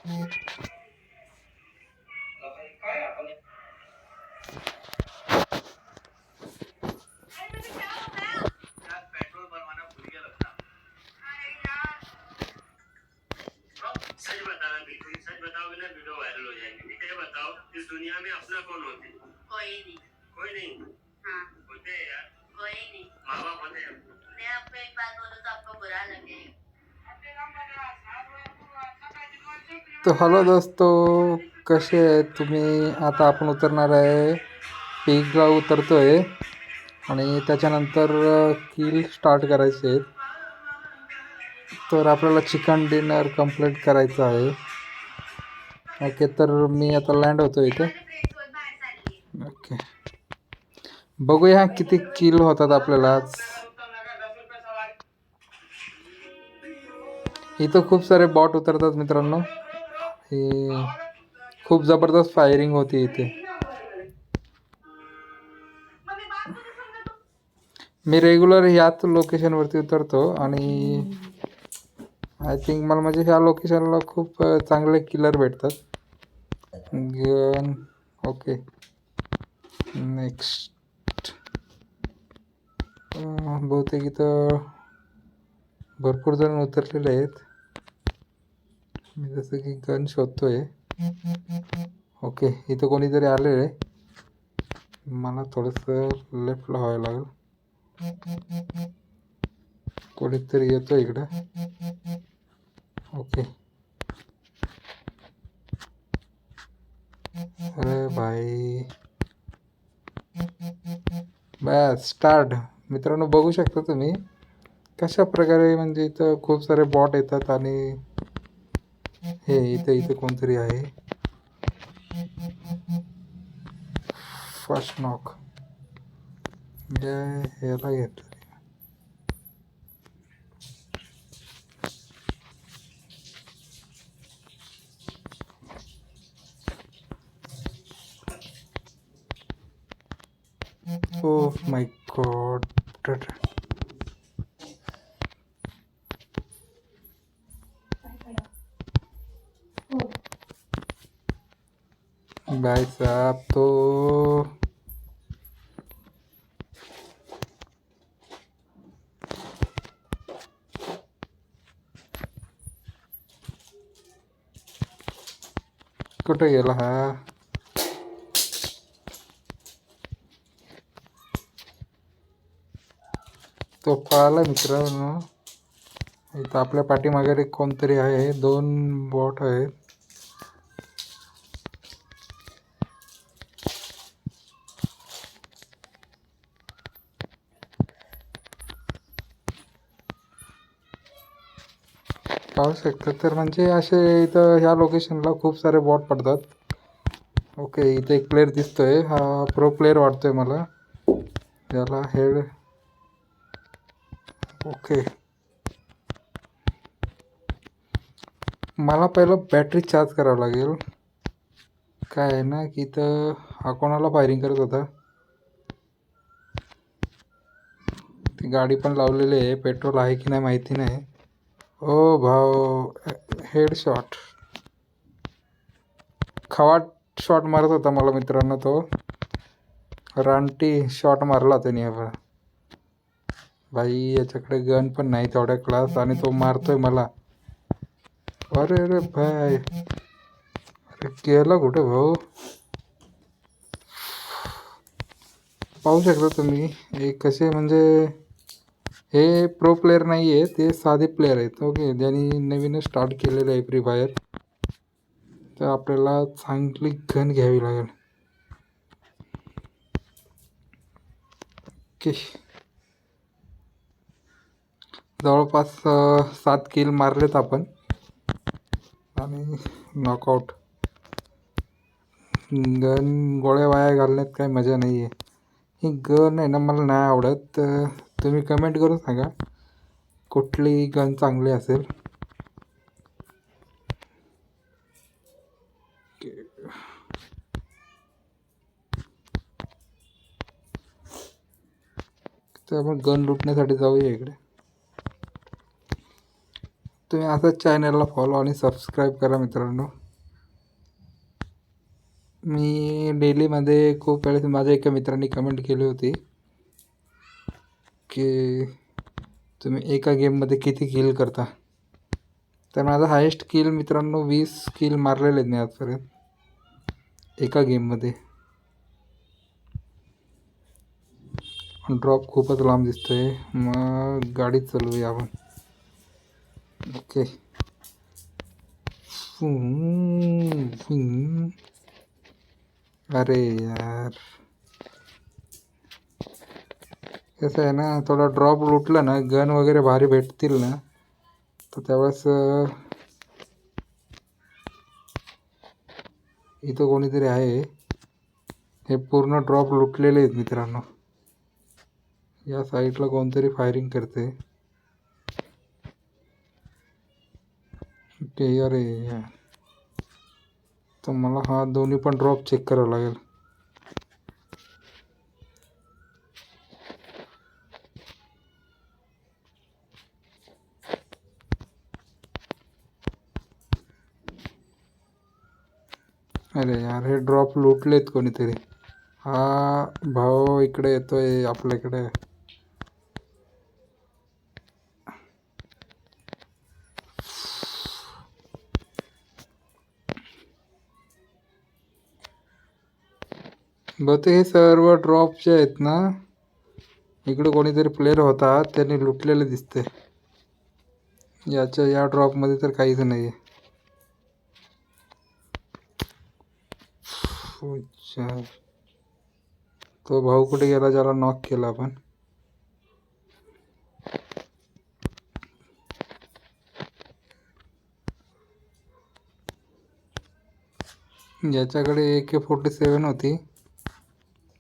सच बताना बिल्कुल, सच बताओगे ना वीडियो वायरल हो जाएगी। ठीक है, ये बताओ इस दुनिया में अपना कौन होते? कोई नहीं। कोई नहीं? हाँ होते हैं यार। कोई नहीं। माँ बाप होते हैं। मैं आपको एक बात बोलूँ तो आपको बुरा लगेगा। तो हॅलो दोस्तो, कसे आहे तुम्ही? आता आपण उतरणार आहे, पीकला उतरतोय आणि त्याच्यानंतर किल स्टार्ट करायचे आहेत. तर आपल्याला चिकन डिनर कंप्लीट करायचं आहे. ओके, तर मी आता लँड होतो इथे. ओके, बघूया किती किल होतात आपल्याला आज. इथं खूप सारे बॉट उतरतात मित्रांनो. ही खूप जबरदस्त फायरिंग होती इथे. मी रेग्युलर ह्याच लोकेशनवरती उतरतो आणि आय थिंक मला म्हणजे ह्या लोकेशनला खूप चांगले किलर भेटतात. Gun okay. नेक्स्ट बहुतेक इथं भरपूर जण उतरलेले आहेत. मी जसं की गन शोधतोय. ओके, इथं कोणीतरी आलेलं आहे. मला थोडंसं लेफ्टला व्हावं लागेल. कोणीतरी येतो इकडं. ओके, अरे भाई, बस स्टार्ट. मित्रांनो, बघू शकता तुम्ही कशा प्रकारे म्हणजे इथं खूप सारे बॉट येतात आणि हे इथे कोणतरी आहे. फर्स्ट नॉक ह्याला घेतलं. Oh my god. भाई साहब, तो कुठे गेला हा? तो पळाला मित्रांनो. इथं आपल्या पाठीमागे कोणतरी आहे. 2 बॉट आहेत. पाहू शकता. तर म्हणजे असे इथं ह्या लोकेशनला खूप सारे बॉट पडतात. ओके, इथे एक प्लेअर दिसतोय. हा प्रो प्लेअर वाटतोय मला. याला हेड. ओके, मला पहिलं बॅटरी चार्ज करावं लागेल. काय आहे ना की इथं हा कोणाला फायरिंग करत होता. ती गाडी पण लावलेली आहे. पेट्रोल आहे की नाही माहिती नाही. ओ भाऊ, हेड शॉट. खवाट शॉट मारत होता मला मित्रांनो. तो रानटी शॉट मारला त्याने. भाई, याच्याकडे गन पण नाही तेवढ्या क्लास आणि तो मारतोय मला. अरे अरे भाई, अरे गेला कुठे भाऊ? पाहू शकता तुम्ही हे कसे म्हणजे हे प्रो प्लेयर नाही आहे, ते साधे प्लेयर आहेत. ओके, ज्यांनी नवीन स्टार्ट केलेलं आहे फ्री फायर. तर आपल्याला चांगली गन घ्यावी लागेल. ओके, जवळपास 7 किल मारलेत आपण आणि नॉकआउट. गन गोळ्या वाया घालण्यात काही मजा नाही आहे. ही गन आहे ना, मला नाही आवडत. तुम्ही कमेंट करून सांगा कुठली गन चांगली असेल. तर आपण गन लुटण्यासाठी जाऊया इकडे. तुम्ही असंच चॅनलला फॉलो आणि सबस्क्राईब करा मित्रांनो. मी डेलीमध्ये खूप वेळेस माझ्या एका मित्रांनी कमेंट केली होती की तुम्ही एका गेममध्ये किती किल करता. तर माझा हायेस्ट किल मित्रांनो 20 किल मारलेले आहेत मी आजपर्यंत एका गेममध्ये. ड्रॉप खूपच लांब दिसतोय, मग गाडी चालवूया आपण. ओके. अरे यार, कसं आहे ना, थोडा ड्रॉप लुटला ना, गन वगैरे भारी भेटतील ना, तर त्यावेळेस इथं कोणीतरी आहे. हे पूर्ण ड्रॉप लुटलेले आहेत मित्रांनो. या साईडला कोणतरी फायरिंग करते. ओके. अरे यार, तर मला हा दोन्ही पण ड्रॉप चेक करावं लागेल. अरे यार, हे ड्रॉप लुटलेत कोणीतरी. हा भाऊ इकडे येतोय आपल्याकडे. बहुतेक हे सर्व ड्रॉप जे आहेत ना, इकडे कोणीतरी प्लेअर होता, त्यांनी लुटलेले दिसते. या ड्रॉपमध्ये तर काहीच नाही आहे. तो भाऊ कुठे गेला ज्याला नॉक केला आपण. याच्याकडे AK-47 होती,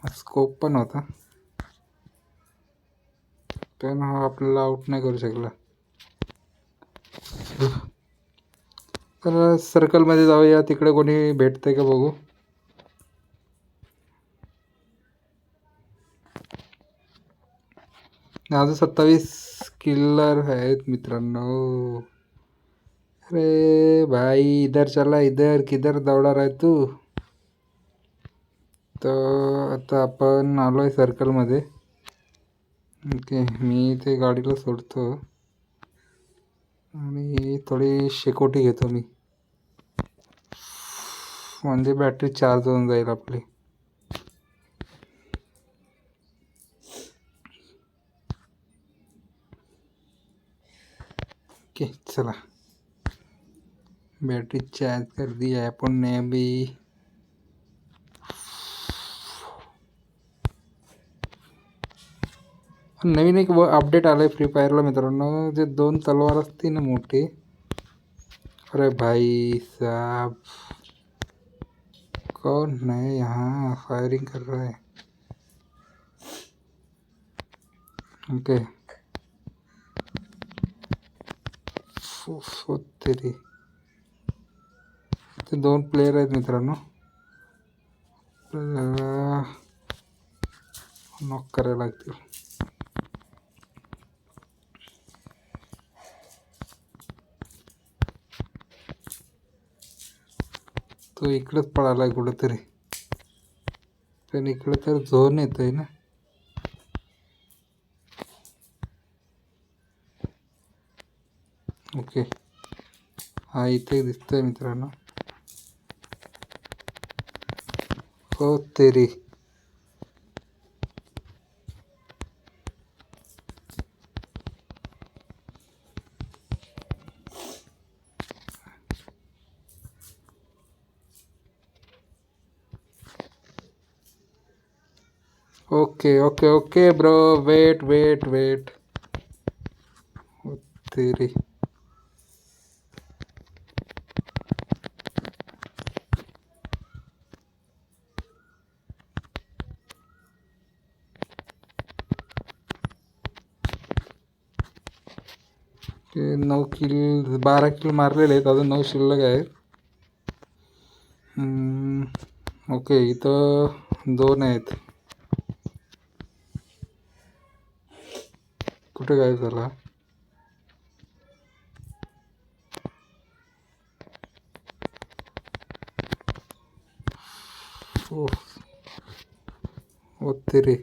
स्कोप पण होता, पण हा आपल्याला आउट नाही करू शकला. तर सर्कलमध्ये जाऊया, तिकडे कोणी भेटते का बघू. अजून 27 किलर आहेत मित्रांनो. अरे भाई, इधर चला, इधर किधर दौड़ा रहा है तू. तर आता आपण आलो आहे सर्कलमध्ये. ओके, मी ते गाडीला सोडतो आणि थोडी शेकोटी घेतो मी, म्हणजे बॅटरी चार्ज होऊन जाईल आपली. ओके, चला, बैटरी चार्ज कर दी है अपन ने अभी. नवीन एक अपडेट आलं आहे फ्री फायरला मित्रांनो, जे 2 तलवार असते ना मोठी. अरे भाई साहब, कौन है यहाँ फायरिंग कर रहा है. ओके. तेरी ते 2 प्लेयर आहेत मित्रांनो, नॉक करायला लागतील. तो इकडेच पळाला आहे कुठेतरी, पण इकडे तर झोन येत आहे ना. ओके, हा इथे दिसतोय मित्रांनो. हो तेरी. Okay okay okay bro, wait wait wait. हो तेरी. ते 9 किल 12 किल मारलेले आहेत, अजून 9 शिल्लक आहेत. ओके, इथं 2 आहेत. कुठे काय झाला. ओह ओ तेरे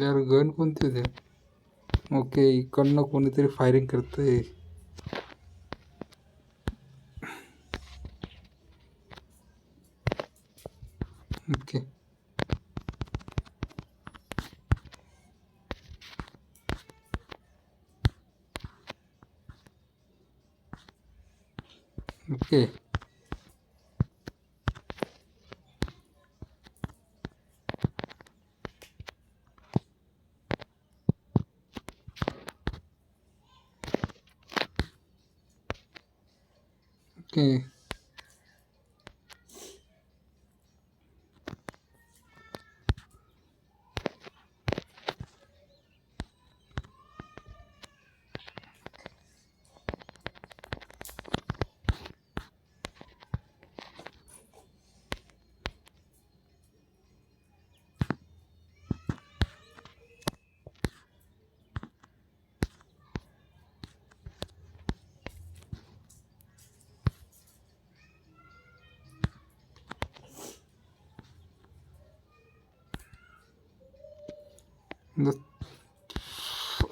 यार गन कोणती होते? ओके इकडनं कोणीतरी फायरिंग करतंय. ओके ओके ओके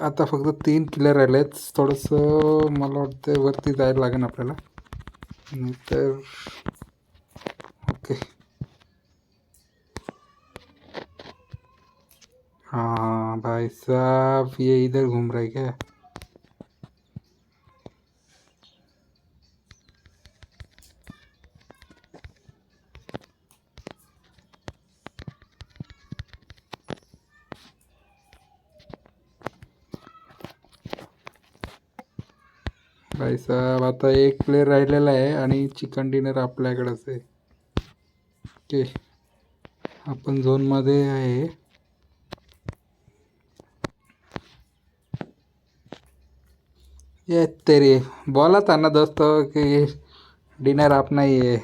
आता फक्त 3 किल्ले राहिले आहेत. थोडंसं मला वाटतं वरती जायला लागेल आपल्याला. नंतर ओके हाँ भाई साहब ये इधर घूम रहा है क्या? भाई साहब आता एक प्लेअर राहिलेला आहे आणि चिकन डिनर आपल्याकडेच आहे. ओके आपण झोनमध्ये आहे. ये तेरी बोला था ना दोस्तों कि डिनर अपना ही है.